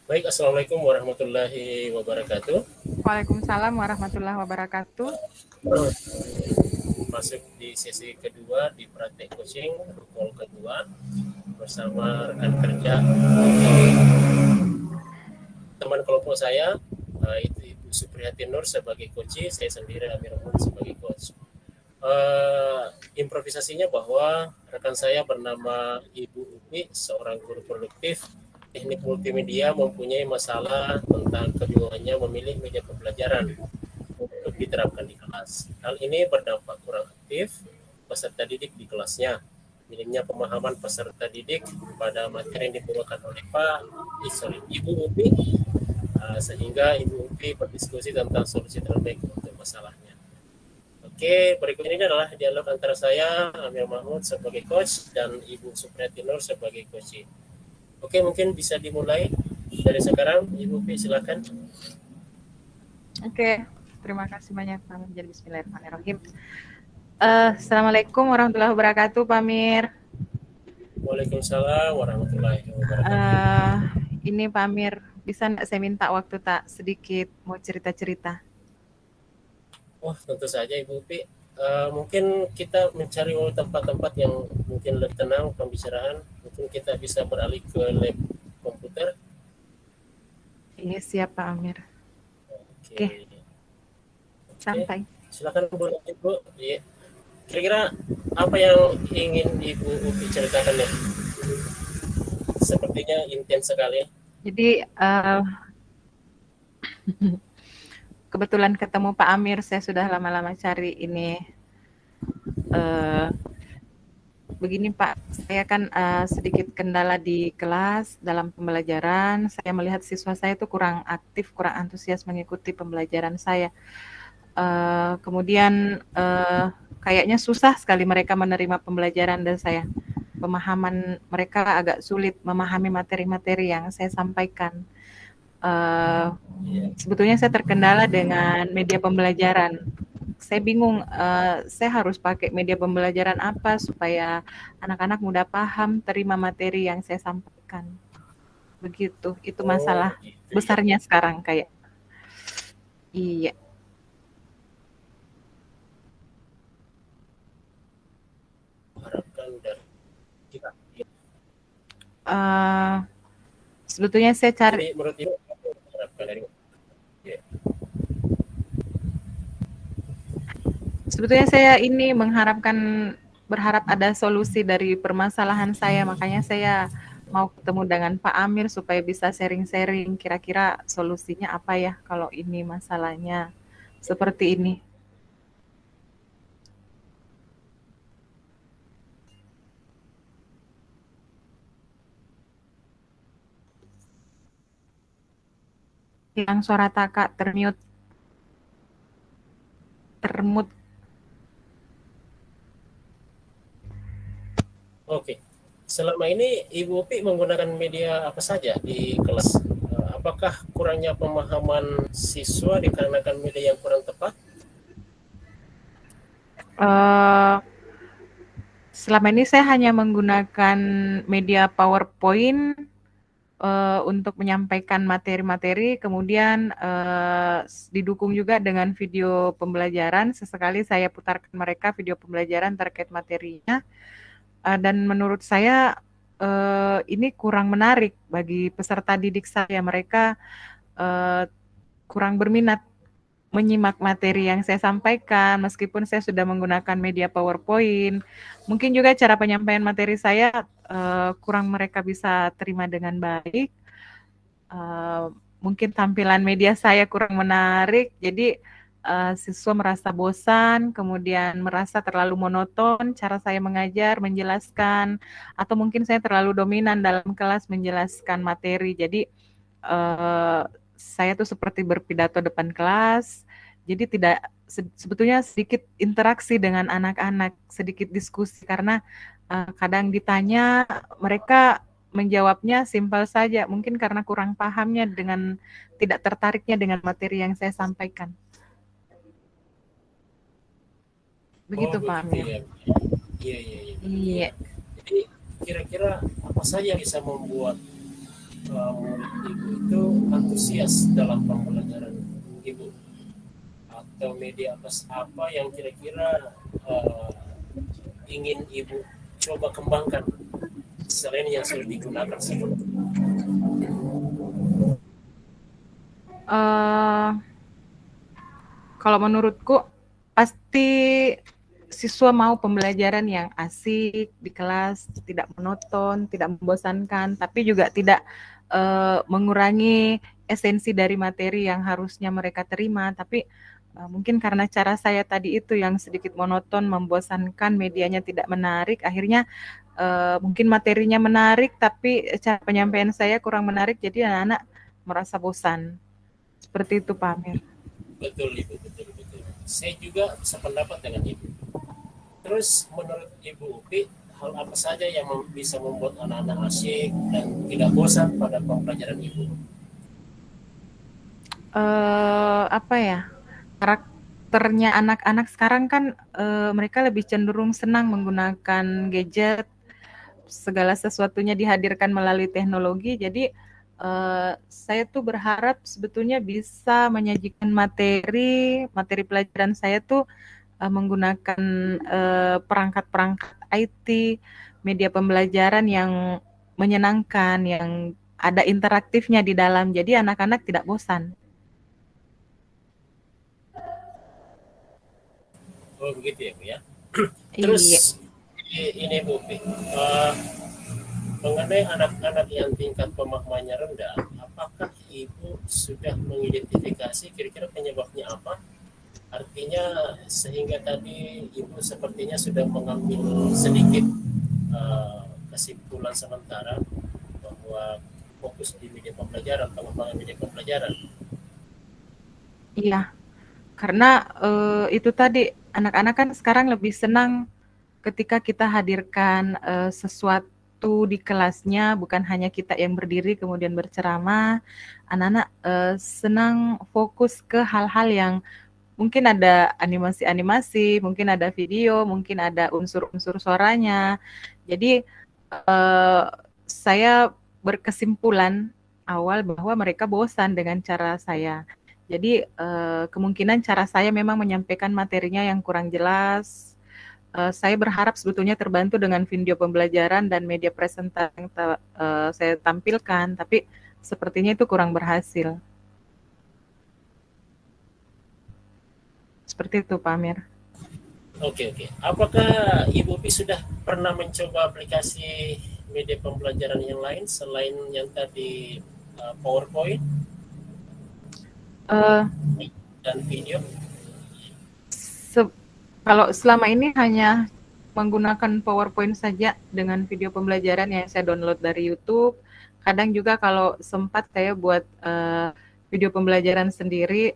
Baik, Assalamualaikum warahmatullahi wabarakatuh. Waalaikumsalam warahmatullahi wabarakatuh. Masuk di sesi kedua di praktek coaching, rukun kedua bersama rekan kerja teman kelompok saya, itu Ibu Supriyati Nur sebagai coach, saya sendiri Amir Rahman sebagai coach. Improvisasinya bahwa rekan saya bernama Ibu Upi, seorang guru produktif teknik multimedia, mempunyai masalah tentang kebingungannya memilih media pembelajaran untuk diterapkan di kelas. Hal ini berdampak kurang aktif peserta didik di kelasnya. Minimnya pemahaman peserta didik pada materi yang dibawakan oleh Ibu Upi, sehingga Ibu Upi berdiskusi tentang solusi terbaik untuk masalahnya. Oke, berikut ini adalah dialog antara saya, Amir Mahmud sebagai coach, dan Ibu Supriyati Nur sebagai coach. Oke, mungkin bisa dimulai dari sekarang. Ibu Upi, silakan. Oke, terima kasih banyak Pak Amir. Jadi bismillahirrahmanirrahim. Assalamualaikum warahmatullahi wabarakatuh, Pak Amir. Waalaikumsalam warahmatullahi wabarakatuh. Ini Pak Amir, bisa nggak saya minta waktu tak sedikit mau cerita-cerita? Wah, tentu saja Ibu Upi. Mungkin kita mencari tempat-tempat yang mungkin lebih tenang pembicaraan. Mungkin kita bisa beralih ke lab komputer. Iya siap Pak Amir. Oke. Oke, santai. Silakan Bu Ibu. Iya. Kira-kira apa yang ingin Ibu Upi ceritakan ya? Sepertinya intens sekali. Jadi kebetulan ketemu Pak Amir, saya sudah lama-lama cari ini. Begini Pak, saya kan sedikit kendala di kelas dalam pembelajaran. Saya melihat siswa saya itu kurang aktif, kurang antusias mengikuti pembelajaran saya. Kemudian kayaknya susah sekali mereka menerima pembelajaran dan saya. Pemahaman mereka agak sulit memahami materi-materi yang saya sampaikan. Sebetulnya saya terkendala dengan media pembelajaran. Saya bingung, saya harus pakai media pembelajaran apa supaya anak-anak mudah paham, terima materi yang saya sampaikan. Begitu, itu Oh, masalah begitu ya. besarnya sekarang kayak. Iya. Harapkan dari kita. Sebetulnya saya cari, Jadi menurut Ibu, harapkan dari ya. sebetulnya saya ini berharap ada solusi dari permasalahan saya, makanya saya mau ketemu dengan Pak Amir supaya bisa sharing-sharing kira-kira solusinya apa ya kalau ini masalahnya seperti ini. Yang suara kakak termute. Oke. Selama ini Ibu Upi menggunakan media apa saja di kelas? Apakah kurangnya pemahaman siswa dikarenakan media yang kurang tepat? Uh, Selama ini saya hanya menggunakan media PowerPoint untuk menyampaikan materi-materi, kemudian didukung juga dengan video pembelajaran. Sesekali saya putarkan mereka video pembelajaran terkait materinya. Dan menurut saya ini kurang menarik bagi peserta didik saya. Mereka kurang berminat menyimak materi yang saya sampaikan, meskipun saya sudah menggunakan media PowerPoint. Mungkin juga cara penyampaian materi saya kurang mereka bisa terima dengan baik. Mungkin tampilan media saya kurang menarik, jadi siswa merasa bosan, kemudian merasa terlalu monoton cara saya mengajar, menjelaskan, atau mungkin saya terlalu dominan dalam kelas menjelaskan materi. Jadi saya tuh seperti berpidato depan kelas, jadi tidak sebetulnya sedikit interaksi dengan anak-anak, sedikit diskusi karena kadang ditanya mereka menjawabnya simpel saja, mungkin karena kurang pahamnya dengan tidak tertariknya dengan materi yang saya sampaikan. Oh, Begitu Pak begitu Amir. ya. Iya, iya, iya, begitu ya. Iya. Jadi kira-kira apa saja yang bisa membuat murid ibu itu antusias dalam pembelajaran ibu, atau media apa yang kira-kira ingin ibu coba kembangkan selain yang sudah digunakan sebelum? Kalau menurutku pasti siswa mau pembelajaran yang asik di kelas, tidak monoton, tidak membosankan, tapi juga tidak mengurangi esensi dari materi yang harusnya mereka terima. Tapi mungkin karena cara saya tadi itu yang sedikit monoton, membosankan, medianya tidak menarik, akhirnya mungkin materinya menarik, tapi cara penyampaian saya kurang menarik, jadi anak-anak merasa bosan. Seperti itu, Pak Amir. Betul Ibu, betul. Saya juga sependapat dengan Ibu. Terus menurut Ibu Upi, hal apa saja yang bisa membuat anak-anak asyik dan tidak bosan pada pembelajaran Ibu? Apa ya, karakternya anak-anak sekarang kan mereka lebih cenderung senang menggunakan gadget, segala sesuatunya dihadirkan melalui teknologi. Jadi saya tuh berharap sebetulnya bisa menyajikan materi pelajaran saya tuh menggunakan perangkat-perangkat IT, media pembelajaran yang menyenangkan, yang ada interaktifnya di dalam. Jadi anak-anak tidak bosan. Oh begitu ya Bu ya. Iya. Terus ini Bu Upi, mengenai anak-anak yang tingkat pemahamannya rendah, apakah Ibu sudah mengidentifikasi kira-kira penyebabnya apa? Artinya sehingga tadi Ibu sepertinya sudah mengambil sedikit kesimpulan sementara bahwa fokus di media pembelajaran, pengembangan media pembelajaran. Iya, karena itu tadi anak-anak kan sekarang lebih senang ketika kita hadirkan sesuatu di kelasnya, bukan hanya kita yang berdiri kemudian berceramah. Anak-anak senang fokus ke hal-hal yang mungkin ada animasi-animasi, mungkin ada video, mungkin ada unsur-unsur suaranya. Jadi saya berkesimpulan awal bahwa mereka bosan dengan cara saya. Jadi kemungkinan cara saya memang menyampaikan materinya yang kurang jelas. Saya berharap sebetulnya terbantu dengan video pembelajaran dan media presentasi yang saya tampilkan, tapi sepertinya itu kurang berhasil. Seperti itu, Pak Amir. Oke. Apakah Ibu Pi sudah pernah mencoba aplikasi media pembelajaran yang lain selain yang tadi PowerPoint dan video? Kalau selama ini hanya menggunakan PowerPoint saja dengan video pembelajaran yang saya download dari YouTube. Kadang juga kalau sempat saya buat video pembelajaran sendiri,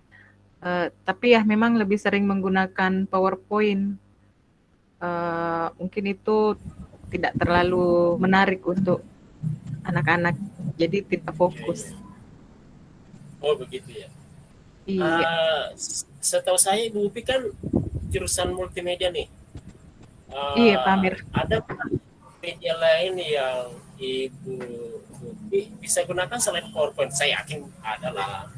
tapi ya memang lebih sering menggunakan PowerPoint. Mungkin itu tidak terlalu menarik untuk anak-anak, jadi tidak fokus. Oh begitu ya. Iya. Setahu saya Ibu Upi kan jurusan multimedia nih. Iya, Pak Amir. Ada media lain yang Ibu Upi bisa gunakan selain PowerPoint? Saya yakin adalah.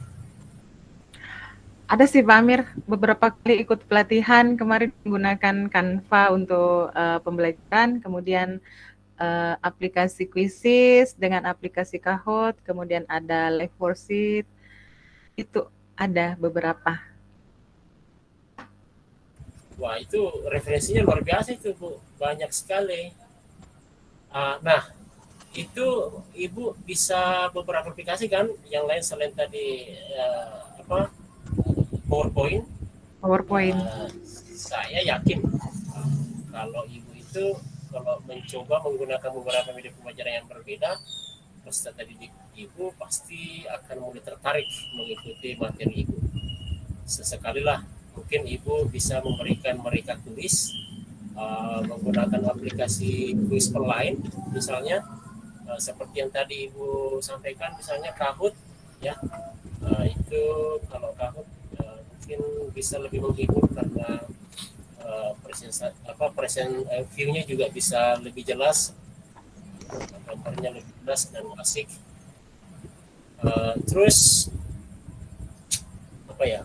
Ada sih Pak Amir, beberapa kali ikut pelatihan kemarin menggunakan Canva untuk pembelajaran, kemudian aplikasi Quizzes dengan aplikasi Kahoot, kemudian ada Live Worksheet, itu ada beberapa. Wah itu referensinya luar biasa itu Bu, banyak sekali. Nah itu Ibu bisa beberapa aplikasi kan, yang lain selain tadi PowerPoint. Saya yakin kalau Ibu itu kalau mencoba menggunakan beberapa media pembelajaran yang berbeda, peserta didik Ibu pasti akan mulai tertarik mengikuti materi Ibu. Sesekali lah mungkin Ibu bisa memberikan mereka kuis menggunakan aplikasi kuis online misalnya, seperti yang tadi Ibu sampaikan misalnya Kahoot ya. Itu kalau Kahoot mungkin bisa lebih menghibur karena view-nya juga bisa lebih jelas, gambarnya lebih jelas dan asik. Terus apa ya?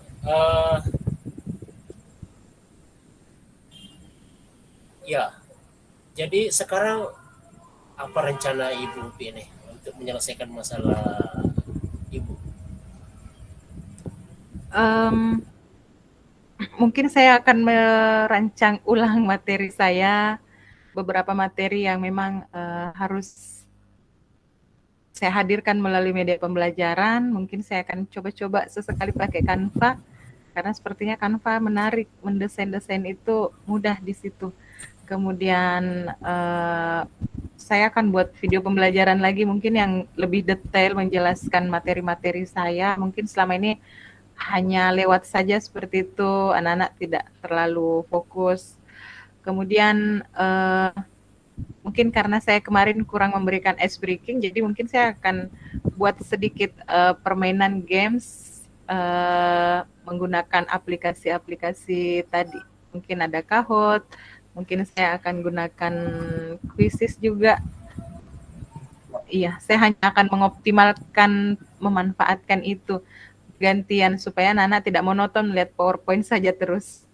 Ya, jadi sekarang apa rencana Ibu Upi nih untuk menyelesaikan masalah Ibu? Em, Mungkin saya akan merancang ulang materi saya, beberapa materi yang memang harus saya hadirkan melalui media pembelajaran. Mungkin saya akan coba-coba sesekali pakai Canva, karena sepertinya Canva menarik, mendesain-desain itu mudah di situ. Kemudian saya akan buat video pembelajaran lagi mungkin yang lebih detail menjelaskan materi-materi saya. Mungkin selama ini hanya lewat saja seperti itu, anak-anak tidak terlalu fokus. Kemudian mungkin karena saya kemarin kurang memberikan ice breaking, jadi mungkin saya akan buat sedikit permainan games menggunakan aplikasi-aplikasi tadi. Mungkin ada Kahoot, mungkin saya akan gunakan Quizzes juga. Iya, saya hanya akan mengoptimalkan, memanfaatkan itu gantian supaya anak-anak tidak monoton melihat PowerPoint saja terus.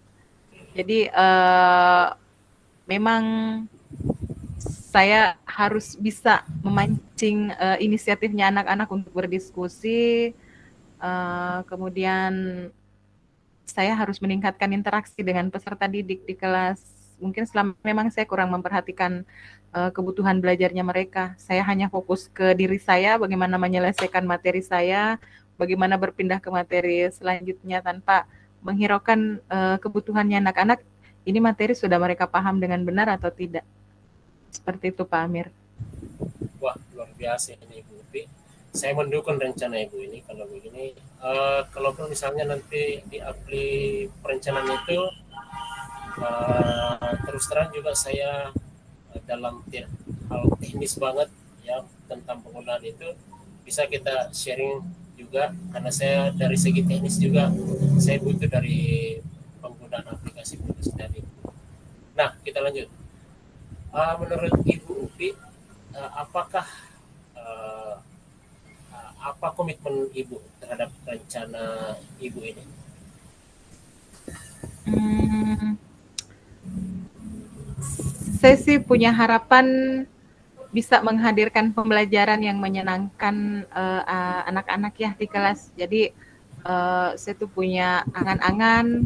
Jadi memang saya harus bisa memancing inisiatifnya anak-anak untuk berdiskusi. Kemudian saya harus meningkatkan interaksi dengan peserta didik di kelas. Mungkin selama memang saya kurang memperhatikan kebutuhan belajarnya mereka. Saya hanya fokus ke diri saya, bagaimana menyelesaikan materi saya, bagaimana berpindah ke materi selanjutnya tanpa menghiraukan kebutuhannya anak-anak. Ini materi sudah mereka paham dengan benar atau tidak. Seperti itu Pak Amir. Wah, luar biasa ini Ibu Upi. Saya mendukung rencana Ibu ini kalau begini. Kalaupun misalnya nanti di apli perencanaan itu terus terang juga saya dalam hal teknis banget ya tentang penggunaan itu bisa kita sharing juga, karena saya dari segi teknis juga saya butuh dari penggunaan aplikasi tadi. Nah, kita lanjut. Menurut Ibu Upi, apakah apa komitmen Ibu terhadap rencana Ibu ini? Saya sih punya harapan bisa menghadirkan pembelajaran yang menyenangkan anak-anak ya di kelas. Jadi saya tuh punya angan-angan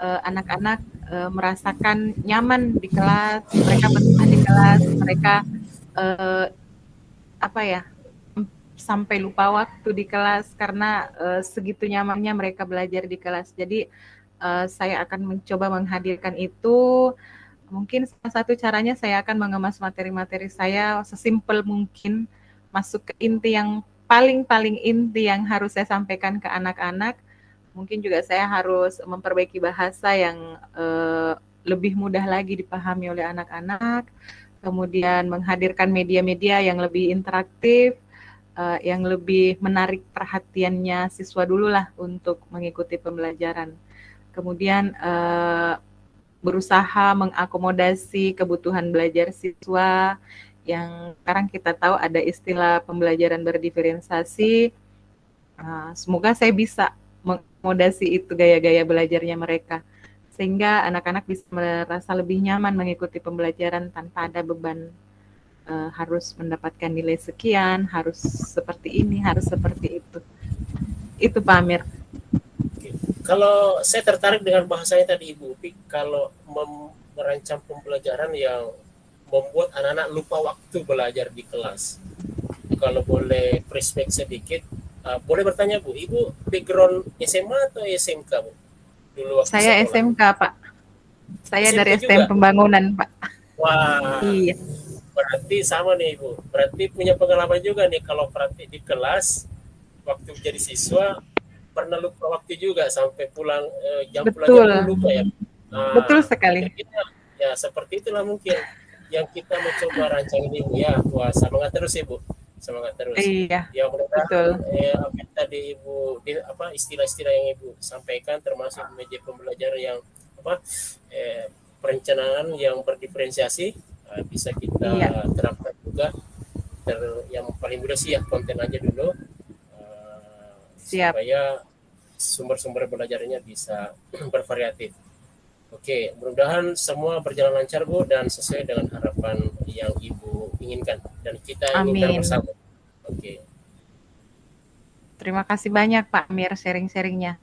anak-anak merasakan nyaman di kelas, mereka betah di kelas, mereka sampai lupa waktu di kelas karena segitu nyamannya mereka belajar di kelas. Jadi saya akan mencoba menghadirkan itu. Mungkin salah satu caranya saya akan mengemas materi-materi saya sesimpel mungkin, masuk ke inti yang paling inti yang harus saya sampaikan ke anak-anak. Mungkin juga saya harus memperbaiki bahasa yang lebih mudah lagi dipahami oleh anak-anak. Kemudian menghadirkan media-media yang lebih interaktif, yang lebih menarik perhatiannya siswa dulu lah untuk mengikuti pembelajaran. Kemudian berusaha mengakomodasi kebutuhan belajar siswa yang sekarang kita tahu ada istilah pembelajaran berdiferensiasi. Semoga saya bisa mengakomodasi itu gaya-gaya belajarnya mereka, sehingga anak-anak bisa merasa lebih nyaman mengikuti pembelajaran tanpa ada beban harus mendapatkan nilai sekian, harus seperti ini, harus seperti itu. Itu Pak Amir. Kalau saya tertarik dengan bahasanya tadi Ibu Upi, kalau merancang pembelajaran yang membuat anak-anak lupa waktu belajar di kelas. Kalau boleh flashback sedikit, boleh bertanya Bu, Ibu background SMA atau SMK Bu? Dulu waktu saya sekolah. SMK Pak. Saya SMK dari juga? STM Pembangunan Pak. Wah, iya. Berarti sama nih Ibu. Berarti punya pengalaman juga nih kalau praktik di kelas waktu jadi siswa pernah lupa waktu juga sampai pulang jam pulangnya pun lupa ya. Betul sekali. Kita, ya seperti itulah mungkin yang kita mencoba rancang ini Bu ya. Wah, semangat terus Ibu. Semangat terus. Iya. Ya mudah-mudahan betul. Apa tadi Ibu istilah-istilah yang Ibu sampaikan termasuk media pembelajaran yang perencanaan yang berdiferensiasi bisa kita terapkan juga. Yang paling mudah sih ya konten aja dulu. Siap. supaya sumber-sumber belajarnya bisa bervariatif. Oke, mudah-mudahan semua berjalan lancar Bu dan sesuai dengan harapan yang Ibu inginkan dan kita inginkan Amin. bersama. Oke. Terima kasih banyak Pak Amir sharing-sharingnya.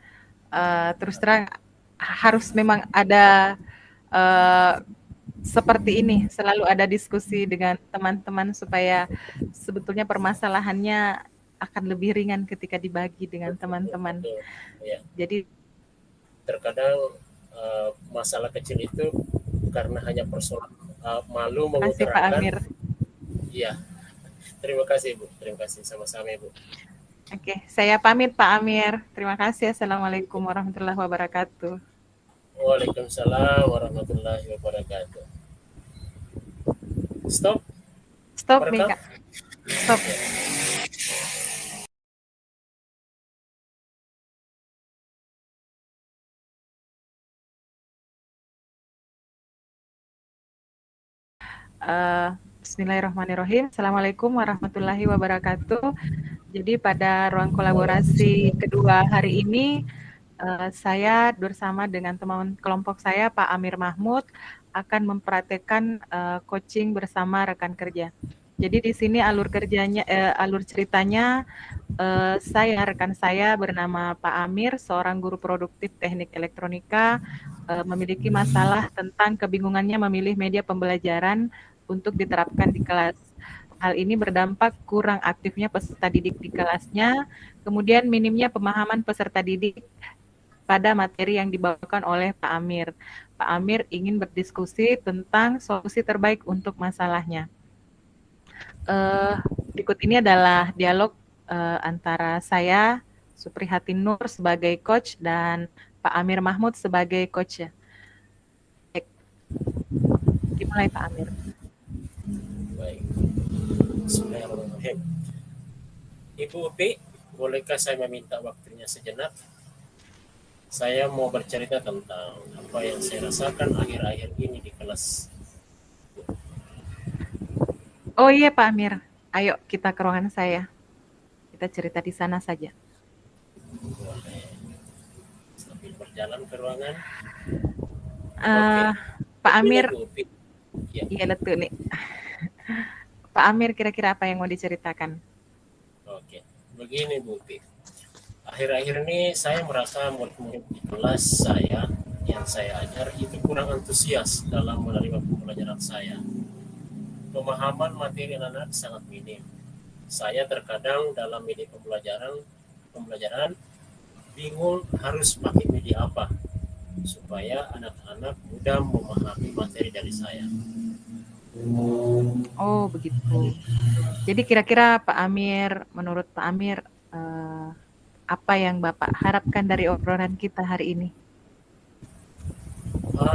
Terus terang harus memang ada seperti ini, selalu ada diskusi dengan teman-teman supaya sebetulnya permasalahannya akan lebih ringan ketika dibagi dengan teman-teman. Ya. Jadi terkadang masalah kecil itu karena hanya persoalan malu terima kasih Pak mengutarakan. Amir. Iya. Terima kasih Bu. Terima kasih sama-sama Bu. Oke, saya pamit Pak Amir. Terima kasih. Assalamualaikum warahmatullahi wabarakatuh. Waalaikumsalam warahmatullahi wabarakatuh. Stop. Stop, Merekam. Mika. Stop. Bismillahirrahmanirrahim. Assalamualaikum warahmatullahi wabarakatuh. Jadi pada ruang kolaborasi kedua hari ini, saya bersama dengan teman kelompok saya, Pak Amir Mahmud, akan mempraktekkan coaching bersama rekan kerja. Jadi di sini alur ceritanya, rekan saya bernama Pak Amir, seorang guru produktif teknik elektronika, memiliki masalah tentang kebingungannya memilih media pembelajaran untuk diterapkan di kelas. Hal ini berdampak kurang aktifnya peserta didik di kelasnya, kemudian minimnya pemahaman peserta didik pada materi yang dibawakan oleh Pak Amir. Pak Amir ingin berdiskusi tentang solusi terbaik untuk masalahnya. Berikut ini adalah dialog antara saya, Suprihatin Nur sebagai coach, dan Pak Amir Mahmud sebagai coach. Dimulai Pak Amir. Baik. Bismillahirrahmanirrahim. Ibu Upi, bolehkah saya meminta waktunya sejenak? Saya mau bercerita tentang apa yang saya rasakan akhir-akhir ini di kelas. Oh iya Pak Amir, ayo kita ke ruangan saya. Kita cerita di sana saja. Boleh. Sambil berjalan ke ruangan. Pak Amir, ya. Iya letu nih. Pak Amir, kira-kira apa yang mau diceritakan? Oke, begini Bu Upi. Akhir-akhir ini saya merasa murid-murid di kelas saya yang saya ajar itu kurang antusias dalam menerima pembelajaran saya. Pemahaman materi anak-anak sangat minim. Saya terkadang dalam media pembelajaran bingung harus pakai media apa supaya anak-anak mudah memahami materi dari saya. Oh begitu. Jadi kira-kira Pak Amir, menurut Pak Amir, apa yang Bapak harapkan dari obrolan kita hari ini?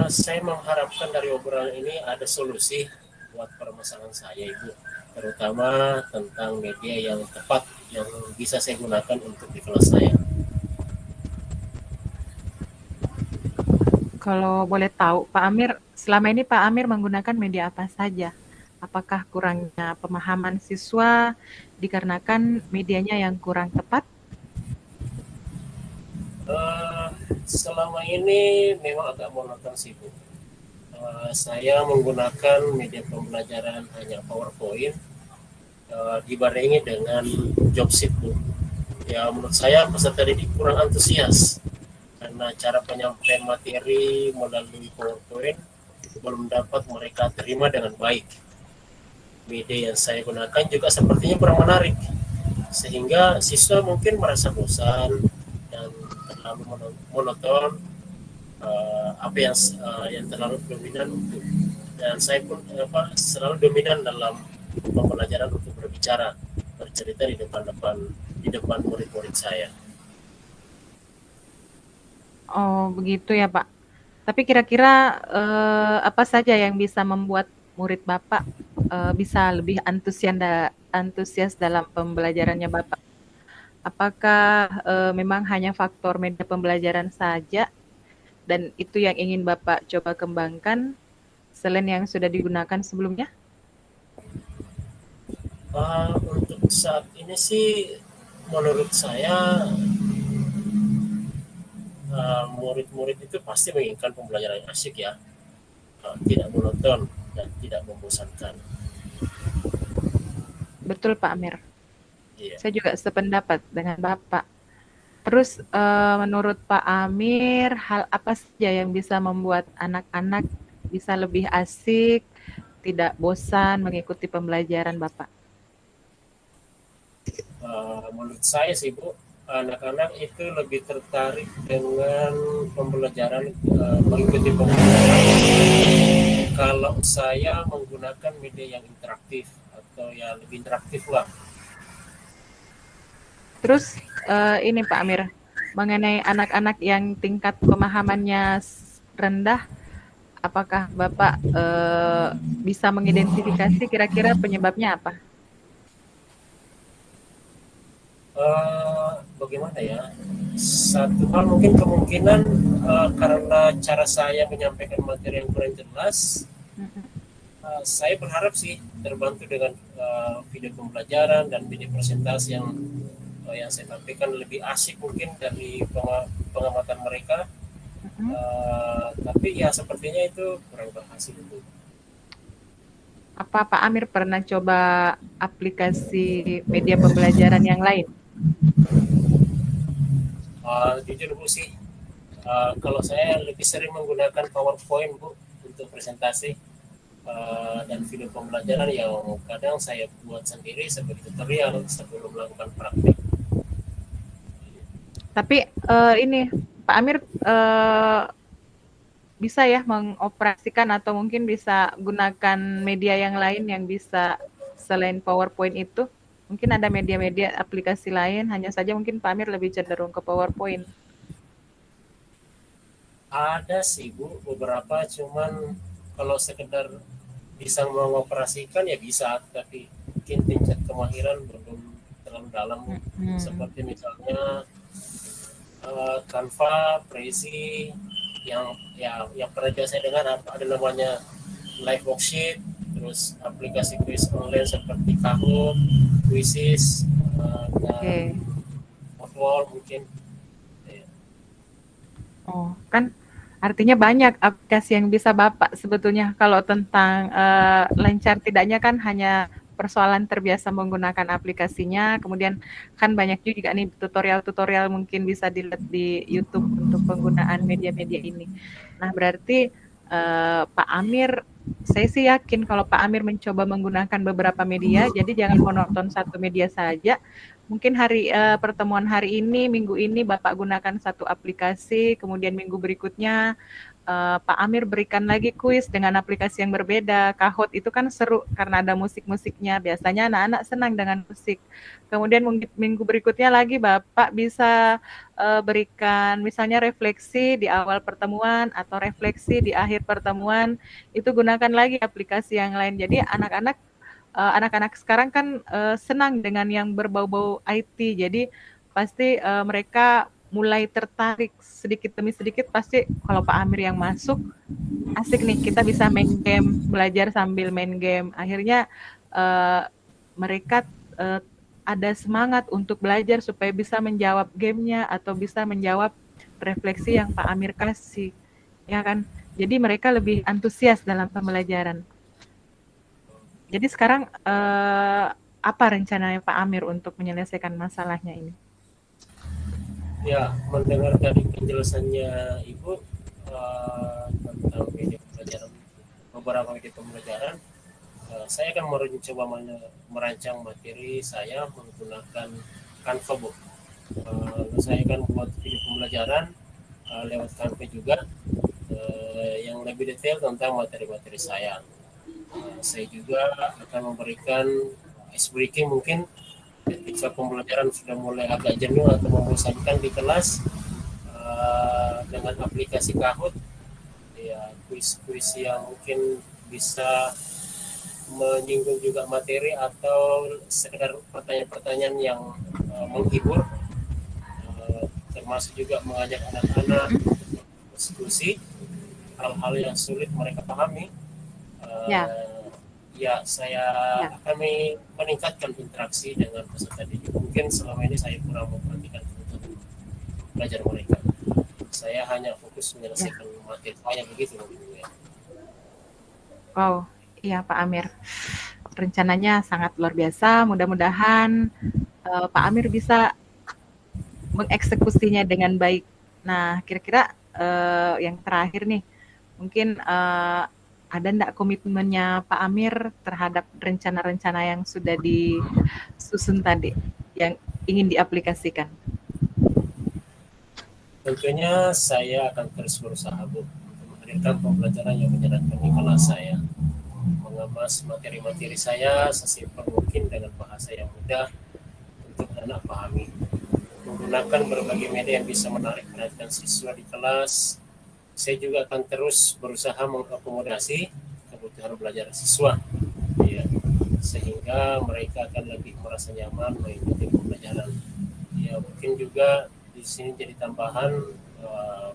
Saya mengharapkan dari obrolan ini ada solusi buat permasalahan saya Ibu, terutama tentang media yang tepat yang bisa saya gunakan untuk di kelas saya. Kalau boleh tahu, Pak Amir, selama ini Pak Amir menggunakan media apa saja? Apakah kurangnya pemahaman siswa dikarenakan medianya yang kurang tepat? Selama ini memang agak monoton sih Bu. Saya menggunakan media pembelajaran hanya PowerPoint dibarengi dengan job sheet Bu. Ya menurut saya peserta didik kurang antusias karena cara penyampaian materi melalui PowerPoint belum dapat mereka terima dengan baik. Media yang saya gunakan juga sepertinya kurang menarik sehingga siswa mungkin merasa bosan dan terlalu monoton, apa yang terlalu dominan untuk, dan saya pun selalu dominan dalam pembelajaran untuk berbicara, bercerita di depan murid-murid saya. Oh begitu ya Pak. Tapi kira-kira apa saja yang bisa membuat murid Bapak bisa lebih antusias dalam pembelajarannya Bapak? Apakah memang hanya faktor media pembelajaran saja dan itu yang ingin Bapak coba kembangkan selain yang sudah digunakan sebelumnya? Untuk saat ini sih menurut saya murid-murid itu pasti menginginkan pembelajaran yang asyik ya, tidak monoton dan tidak membosankan. Betul Pak Amir. Iya. Saya juga sependapat dengan Bapak. Terus menurut Pak Amir, hal apa saja yang bisa membuat anak-anak bisa lebih asik, tidak bosan mengikuti pembelajaran Bapak? Menurut saya sih Bu, anak-anak itu lebih tertarik dengan pembelajaran, mengikuti pembelajaran kalau saya menggunakan media yang interaktif atau ya lebih interaktif lah. Terus ini Pak Amir, mengenai anak-anak yang tingkat pemahamannya rendah, apakah Bapak bisa mengidentifikasi kira-kira penyebabnya apa? Bagaimana ya? Satu hal mungkin kemungkinan karena cara saya menyampaikan materi yang kurang jelas, saya berharap sih terbantu dengan video pembelajaran dan video presentasi yang saya tampilkan lebih asik mungkin dari pengamatan mereka. Tapi ya sepertinya itu kurang berhasil itu. Apa Pak Amir pernah coba aplikasi media pembelajaran yang lain? Jujur Bu sih, kalau saya lebih sering menggunakan PowerPoint Bu untuk presentasi dan video pembelajaran yang kadang saya buat sendiri sebagai tutorial sebelum melakukan praktik. Tapi ini Pak Amir bisa ya mengoperasikan atau mungkin bisa gunakan media yang lain yang bisa selain PowerPoint itu? Mungkin ada media-media aplikasi lain, hanya saja mungkin Pak Amir lebih cenderung ke PowerPoint. Ada sih Bu, beberapa, cuman kalau sekedar bisa mengoperasikan ya bisa, tapi mungkin tingkat kemahiran belum terlalu dalam. Seperti misalnya Canva, Prezi, yang pernah saya dengar ada namanya Live Worksheet, terus aplikasi quiz online seperti Kahoot, Quizzes, dan Moodle mungkin. Oh, kan artinya banyak aplikasi yang bisa Bapak sebetulnya. Kalau tentang lancar tidaknya kan hanya persoalan terbiasa menggunakan aplikasinya, kemudian kan banyak juga nih tutorial-tutorial mungkin bisa dilihat di YouTube untuk penggunaan media-media ini. Nah, berarti Pak Amir, saya sih yakin kalau Pak Amir mencoba menggunakan beberapa media, jadi jangan monoton satu media saja. Mungkin pertemuan hari ini, minggu ini Bapak gunakan satu aplikasi, kemudian minggu berikutnya Pak Amir berikan lagi kuis dengan aplikasi yang berbeda. Kahoot itu kan seru karena ada musik-musiknya. Biasanya anak-anak senang dengan musik. Kemudian minggu berikutnya lagi Bapak bisa berikan misalnya refleksi di awal pertemuan atau refleksi di akhir pertemuan. Itu gunakan lagi aplikasi yang lain. Jadi anak-anak sekarang kan senang dengan yang berbau-bau IT. Jadi pasti mereka mulai tertarik sedikit demi sedikit. Pasti kalau Pak Amir yang masuk, asik nih, kita bisa main game, belajar sambil main game. Akhirnya mereka ada semangat untuk belajar supaya bisa menjawab gamenya atau bisa menjawab refleksi yang Pak Amir kasih, ya kan? Jadi mereka lebih antusias dalam pembelajaran. Jadi sekarang apa rencananya Pak Amir untuk menyelesaikan masalahnya ini? Ya, mendengar dari penjelasannya Ibu tentang media pembelajaran, beberapa media pembelajaran, saya akan mencoba merancang materi saya menggunakan Canva Bu. Saya akan buat video pembelajaran lewat Canva juga yang lebih detail tentang materi-materi saya. Saya juga akan memberikan ice breaking mungkin ketika pembelajaran sudah mulai agak jenuh atau membosankan di kelas, dengan aplikasi Kahoot, ya kuis-kuis yang mungkin bisa menyinggung juga materi atau sekedar pertanyaan-pertanyaan yang menghibur, termasuk juga mengajak anak-anak diskusi hal-hal yang sulit mereka pahami. Saya akan meningkatkan interaksi dengan peserta didik. Mungkin selama ini saya kurang memperhatikan untuk belajar mereka. Saya hanya fokus menyelesaikan materi saya begitu. Ya. Wow, iya Pak Amir. Rencananya sangat luar biasa. Mudah-mudahan Pak Amir bisa mengeksekusinya dengan baik. Nah, kira-kira yang terakhir nih, mungkin ada enggak komitmennya Pak Amir terhadap rencana-rencana yang sudah disusun tadi, yang ingin diaplikasikan? Tentunya saya akan terus berusaha Bu untuk menghadirkan pembelajaran yang menyenangkan di kelas saya, mengemas materi-materi saya sesimpel mungkin dengan bahasa yang mudah untuk anak pahami, menggunakan berbagai media yang bisa menarik perhatian siswa di kelas. Saya juga akan terus berusaha mengakomodasi kebutuhan belajar siswa, ya, sehingga mereka akan lebih merasa nyaman mengikuti pembelajaran. Ya, mungkin juga di sini jadi tambahan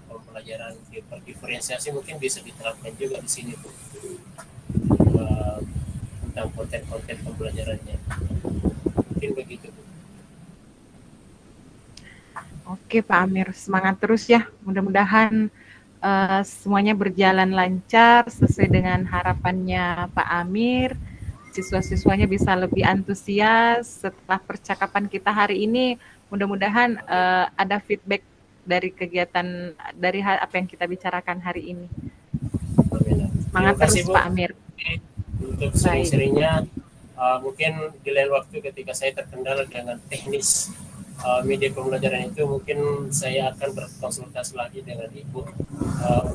pembelajaran diferensiasi mungkin bisa diterapkan juga di sini tuh, tentang konten-konten pembelajarannya. Mungkin begitu Bu. Oke Pak Amir, semangat terus ya. Mudah-mudahan semuanya berjalan lancar sesuai dengan harapannya Pak Amir. Siswa-siswanya bisa lebih antusias setelah percakapan kita hari ini. Mudah-mudahan ada feedback dari kegiatan, dari apa yang kita bicarakan hari ini. Amin. Semangat Terima kasih terus Bu. Pak Amir. Untuk sering-seringnya mungkin di lain waktu ketika saya terkendala dengan teknis media pembelajaran itu, mungkin saya akan berkonsultasi lagi dengan Ibu.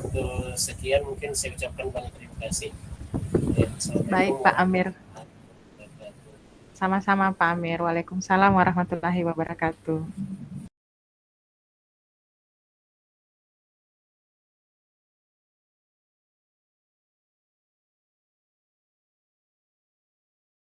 Untuk sekian mungkin saya ucapkan banyak terima kasih. Ya, baik Pak Amir. Sama-sama Pak Amir. Waalaikumsalam warahmatullahi wabarakatuh.